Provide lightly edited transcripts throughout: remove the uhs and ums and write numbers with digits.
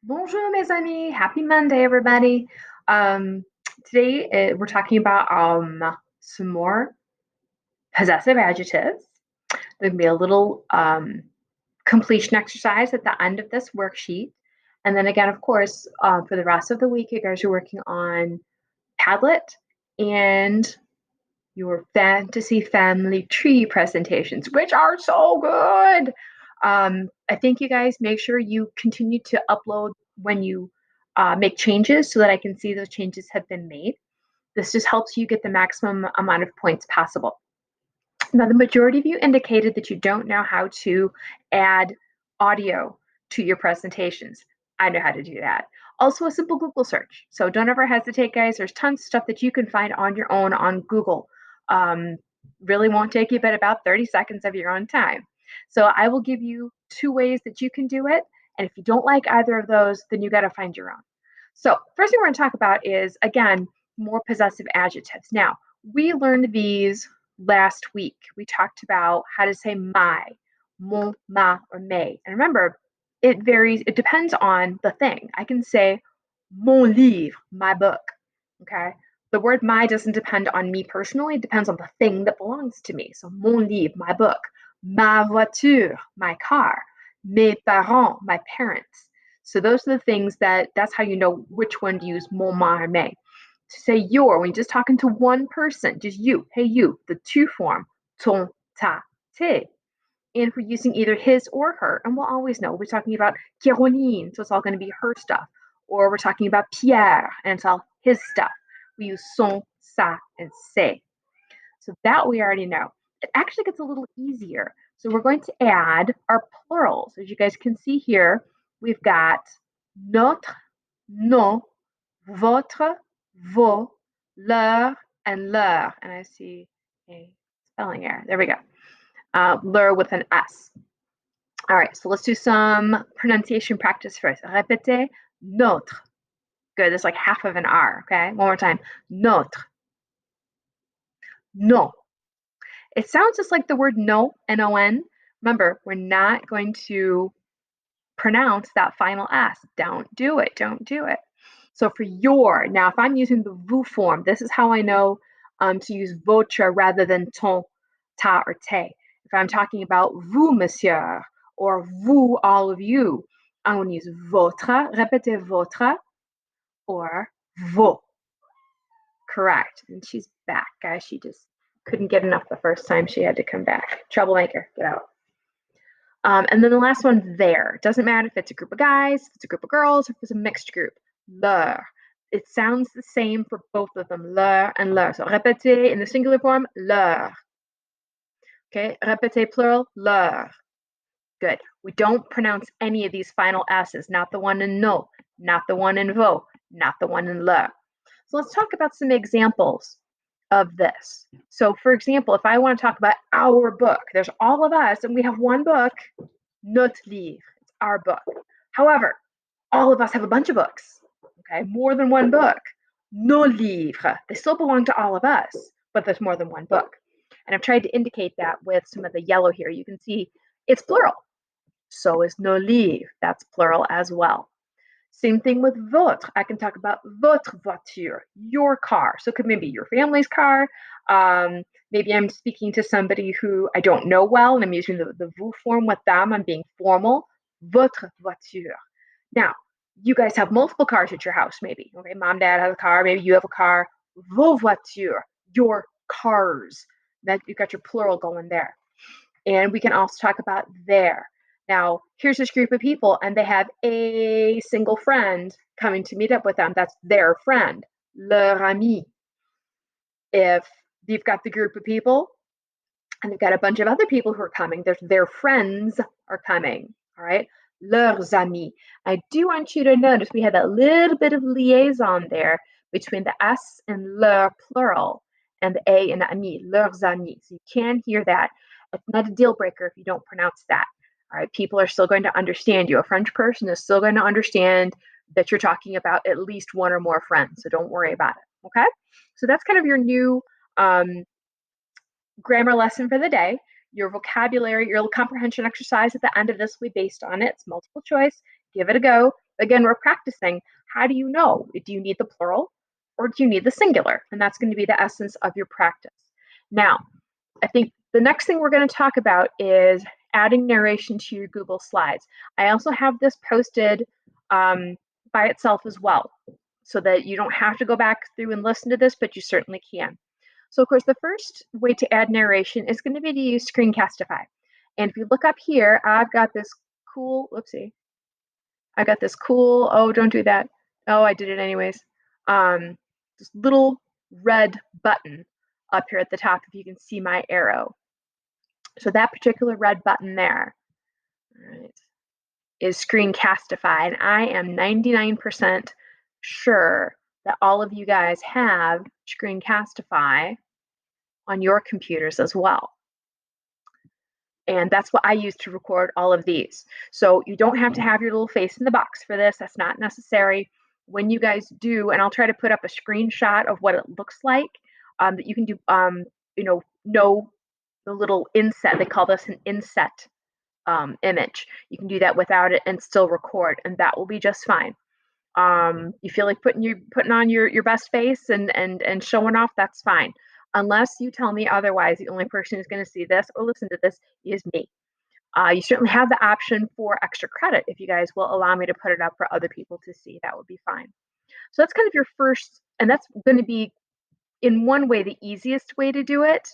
Bonjour, mes amis. Happy Monday, everybody. Um, Today we're talking about some more possessive adjectives. There's gonna be a little completion exercise at the end of this worksheet, and then again, of course, for the rest of the week, you guys are working on Padlet and your fantasy family tree presentations, which are so good. I think you guys make sure you continue to upload when you make changes so that I can see those changes have been made. This just helps you get the maximum amount of points possible. Now, the majority of you indicated that you don't know how to add audio to your presentations. I know how to do that. Also, a simple Google search. So don't ever hesitate, guys. There's tons of stuff that you can find on your own on Google. Um, really won't take you but about 30 seconds of your own time. So I will give you two ways that you can do it. And if you don't like either of those, then you got to find your own. So, first thing we're going to talk about is, again, more possessive adjectives. Now, we learned these last week. We talked about how to say my, mon, ma, or may. And remember, it varies, it depends on the thing. I can say mon livre, my book. Okay. The word my doesn't depend on me personally, it depends on the thing that belongs to me. So mon livre, my book, ma voiture, my car, mes parents, my parents. So those are the things that's how you know which one to use mon, ma, or may. To say your, when you're just talking to one person, just you, hey you, the tu form, ton, ta, te. And if we're using either his or her, and we'll always know we're talking about Caroline, so it's all going to be her stuff. Or we're talking about Pierre, and it's all his stuff. We use son, sa, and se. So that we already know. It actually gets a little easier. So we're going to add our plurals. As you guys can see here, we've got notre, nos, votre, vos, leur, and leur. And I see a spelling error. There we go. Leur with an S. All right, so let's do some pronunciation practice first. Répétez notre. Good, there's like half of an R, okay? One more time. Notre. No. It sounds just like the word no, N-O-N. Remember, we're not going to pronounce that final S. Don't do it. Don't do it. So for your, now if I'm using the vous form, this is how I know to use votre rather than ton, ta, or te. If I'm talking about vous, monsieur, or vous, all of you, I'm going to use votre, répétez votre, or vos. Correct. And she's back, guys. She just couldn't get enough the first time. She had to come back. Troublemaker, get out. And then the last one, there. Doesn't matter if it's a group of guys, if it's a group of girls, if it's a mixed group. Leur. It sounds the same for both of them, leur and leur. So répétez in the singular form, leur. Okay, répétez plural, leur. Good. We don't pronounce any of these final S's, not the one in no, not the one in vo, not the one in leur. So let's talk about some examples of this. So for example, if I want to talk about our book, there's all of us and we have one book, notre livre, it's our book. However, all of us have a bunch of books, okay, more than one book. Nos livres, they still belong to all of us, but there's more than one book. And I've tried to indicate that with some of the yellow here. You can see it's plural. So is nos livres, that's plural as well. Same thing with votre. I can talk about votre voiture, your car. So it could maybe your family's car. Maybe I'm speaking to somebody who I don't know well, and I'm using the vous form with them. I'm being formal. Votre voiture. Now, you guys have multiple cars at your house, maybe. Okay, mom, dad have a car. Maybe you have a car. Vos voitures, your cars. That you got your plural going there. And we can also talk about their. Now, here's this group of people, and they have a single friend coming to meet up with them. That's their friend, leur ami. If you've got the group of people, and they've got a bunch of other people who are coming, their friends are coming, all right? Leurs amis. I do want you to notice we had a little bit of liaison there between the S and leur plural and the A and the ami, leurs amis. So you can hear that. It's not a deal breaker if you don't pronounce that. All right, people are still going to understand you. A French person is still going to understand that you're talking about at least one or more friends. So don't worry about it. Okay. So that's kind of your new grammar lesson for the day. Your vocabulary, your comprehension exercise at the end of this will be based on it. It's multiple choice. Give it a go. Again, we're practicing. How do you know? Do you need the plural or do you need the singular? And that's going to be the essence of your practice. Now, I think the next thing we're going to talk about is adding narration to your Google Slides. I also have this posted by itself as well, so that you don't have to go back through and listen to this, but you certainly can. So, of course, the first way to add narration is going to be to use Screencastify. And if you look up here, I've got this cool, whoopsie, I got this cool, oh, don't do that. Oh, I did it anyways. This little red button up here at the top, if you can see my arrow. So that particular red button there, all right, is Screencastify. And I am 99% sure that all of you guys have Screencastify on your computers as well. And that's what I use to record all of these. So you don't have to have your little face in the box for this. That's not necessary. When you guys do, and I'll try to put up a screenshot of what it looks like, that you can do, know the little inset. They call this an inset image. You can do that without it and still record, and that will be just fine. You feel like putting on your best face and showing off, that's fine. Unless you tell me otherwise, the only person who's going to see this or listen to this is me. You certainly have the option for extra credit if you guys will allow me to put it up for other people to see. That would be fine. So that's kind of your first, and that's going to be in one way the easiest way to do it.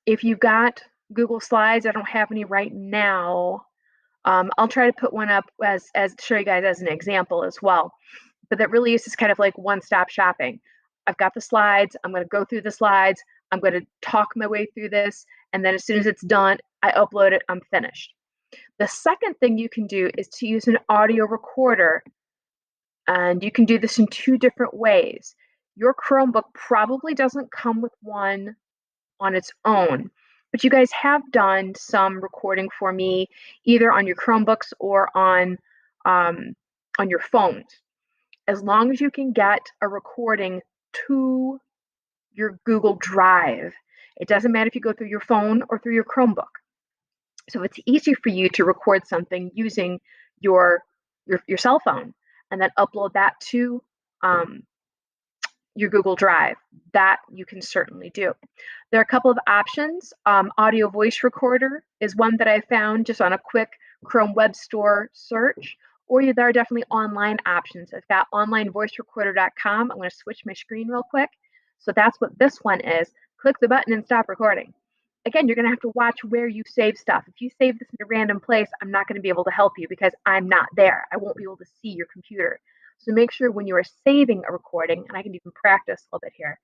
If you've got Google Slides, I don't have any right now. I'll try to put one up as show you guys as an example as well. But that really is just kind of like one-stop shopping. I've got the slides. I'm going to go through the slides. I'm going to talk my way through this. And then as soon as it's done, I upload it. I'm finished. The second thing you can do is to use an audio recorder. And you can do this in two different ways. Your Chromebook probably doesn't come with one on its own, but you guys have done some recording for me either on your Chromebooks or on your phones. As long as you can get a recording to your Google Drive, it doesn't matter if you go through your phone or through your Chromebook. So it's easy for you to record something using your cell phone and then upload that to your Google Drive. That you can certainly do. There are a couple of options. Audio voice recorder is one that I found just on a quick Chrome Web Store search, or there are definitely online options. I've got onlinevoicerecorder.com. I'm going to switch my screen real quick. So that's what this one is. Click the button and stop recording. Again, you're going to have to watch where you save stuff. If you save this in a random place, I'm not going to be able to help you because I'm not there. I won't be able to see your computer. So make sure when you are saving a recording, and I can even practice a little bit here.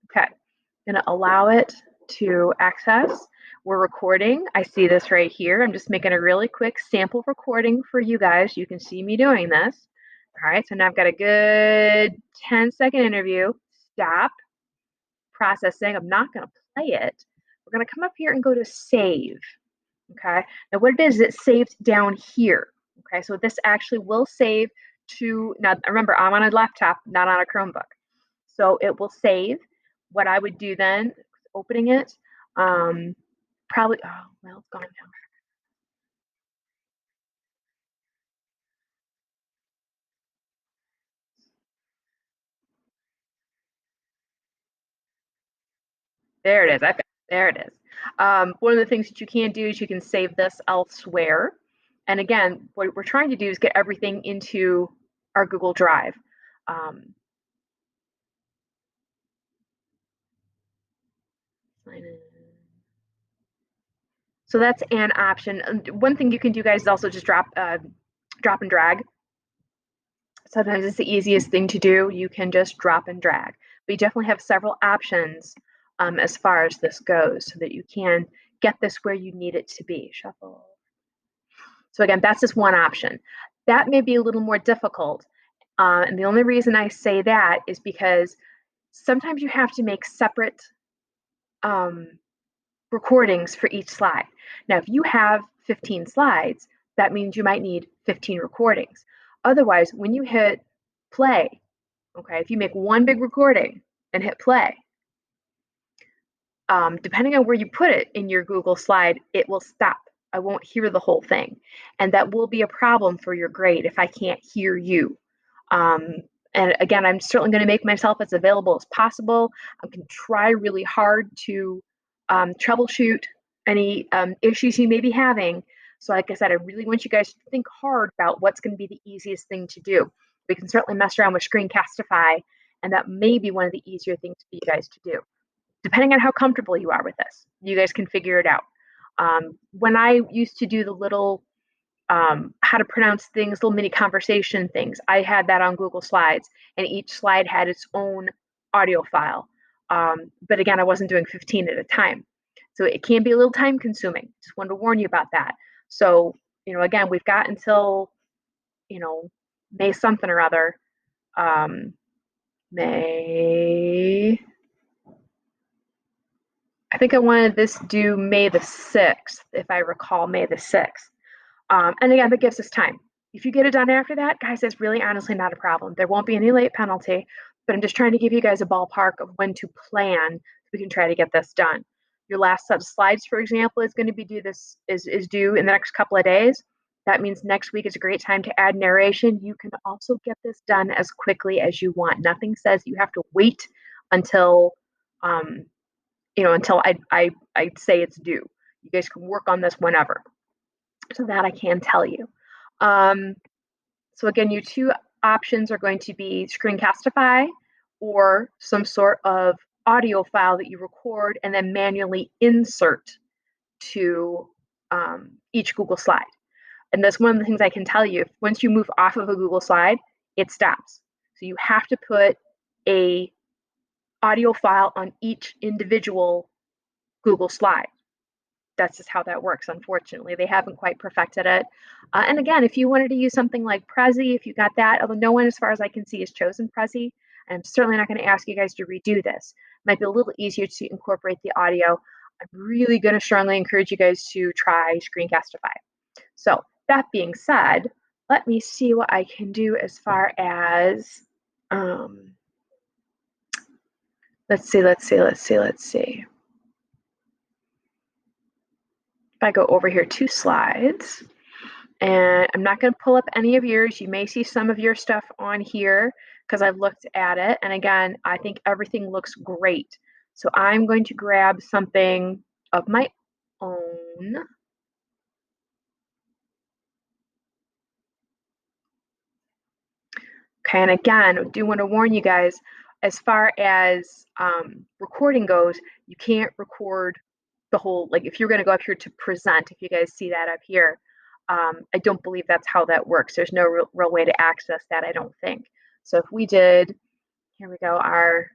Okay, I'm going to allow it to access. We're recording. I see this right here. I'm just making a really quick sample recording for you guys. You can see me doing this. All right, so now I've got a good 10-second interview. Stop processing. I'm not going to play it. We're going to come up here and go to save. Okay, now what it is, it's saved down here. Okay, so this actually will save to, now remember, I'm on a laptop, not on a Chromebook. So it will save. What I would do then, opening it, probably, oh, well, it's gone now. There it is. There it is. One of the things that you can do is you can save this elsewhere. And again, what we're trying to do is get everything into our Google Drive. So that's an option. One thing you can do, guys, is also just drop and drag. Sometimes it's the easiest thing to do. You can just drop and drag. But you definitely have several options as far as this goes so that you can get this where you need it to be. Shuffle. So again, that's just one option. That may be a little more difficult. And the only reason I say that is because sometimes you have to make separate recordings for each slide. Now, if you have 15 slides, that means you might need 15 recordings. Otherwise, when you hit play, okay, if you make one big recording and hit play, depending on where you put it in your Google slide, it will stop I won't hear the whole thing. And that will be a problem for your grade if I can't hear you. Um, and again, I'm certainly going to make myself as available as possible. I can try really hard to troubleshoot any issues you may be having. So, like I said, I really want you guys to think hard about what's going to be the easiest thing to do. We can certainly mess around with Screencastify, and that may be one of the easier things for you guys to do, depending on how comfortable you are with this. You guys can figure it out. When I used to do the little how to pronounce things, little mini conversation things, I had that on Google Slides, and each slide had its own audio file. But again, I wasn't doing 15 at a time. So it can be a little time consuming. Just wanted to warn you about that. So, again, we've got until, May something or other. May, I think I wanted this due May the 6th, if I recall, May the 6th. And again, that gives us time. If you get it done after that, guys, that's really honestly not a problem. There won't be any late penalty, but I'm just trying to give you guys a ballpark of when to plan so we can try to get this done. Your last set of slides, for example, is going to be due is due in the next couple of days. That means next week is a great time to add narration. You can also get this done as quickly as you want. Nothing says you have to wait until until I say it's due. You guys can work on this whenever. So that I can tell you. So again, your two options are going to be Screencastify or some sort of audio file that you record and then manually insert to each Google slide. And that's one of the things I can tell you. Once you move off of a Google slide, it stops. So you have to put a audio file on each individual Google slide. That's just how that works, unfortunately. They haven't quite perfected it. And again, if you wanted to use something like Prezi, if you got that, although no one, as far as I can see, has chosen Prezi, and I'm certainly not going to ask you guys to redo this. It might be a little easier to incorporate the audio. I'm really going to strongly encourage you guys to try Screencastify. So that being said, let me see what I can do as far as, let's see. If I go over here 2 slides, and I'm not going to pull up any of yours. You may see some of your stuff on here because I've looked at it. And again, I think everything looks great. So I'm going to grab something of my own. Okay, and again, I do want to warn you guys, as far as recording goes, you can't record the whole, like if you're going to go up here to present, if you guys see that up here, I don't believe that's how that works. There's no real way to access that, I don't think. So if we did, here we go, our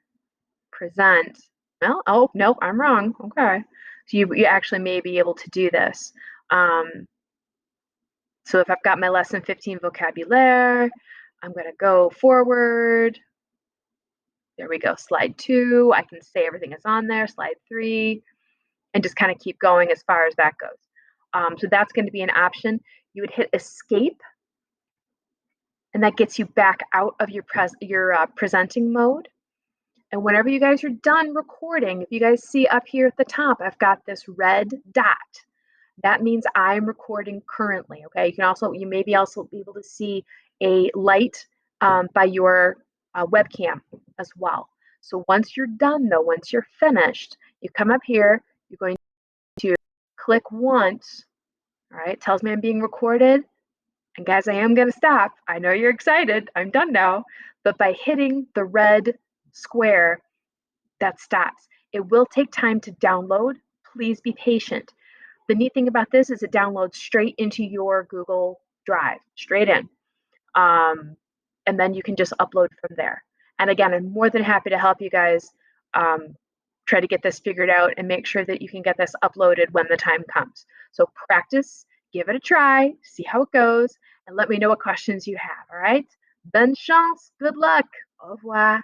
present, well, oh, nope, I'm wrong. Okay. So you actually may be able to do this. So if I've got my lesson 15 vocabulary, I'm going to go forward. There we go, slide 2. I can say everything is on there, slide 3, and just kind of keep going as far as that goes. So that's going to be an option. You would hit escape, and that gets you back out of your presenting mode. And whenever you guys are done recording, if you guys see up here at the top, I've got this red dot. That means I'm recording currently, okay? You may be also be able to see a light by your webcam as well. So once you're done though, once you're finished, you come up here, you're going to click once, all right? It tells me I'm being recorded. And guys, I am gonna stop. I know you're excited, I'm done now. But by hitting the red square, that stops. It will take time to download. Please be patient. The neat thing about this is it downloads straight into your Google Drive, straight in. And then you can just upload from there. And again, I'm more than happy to help you guys try to get this figured out and make sure that you can get this uploaded when the time comes. So practice, give it a try, see how it goes, and let me know what questions you have, all right? Bonne chance, good luck, au revoir.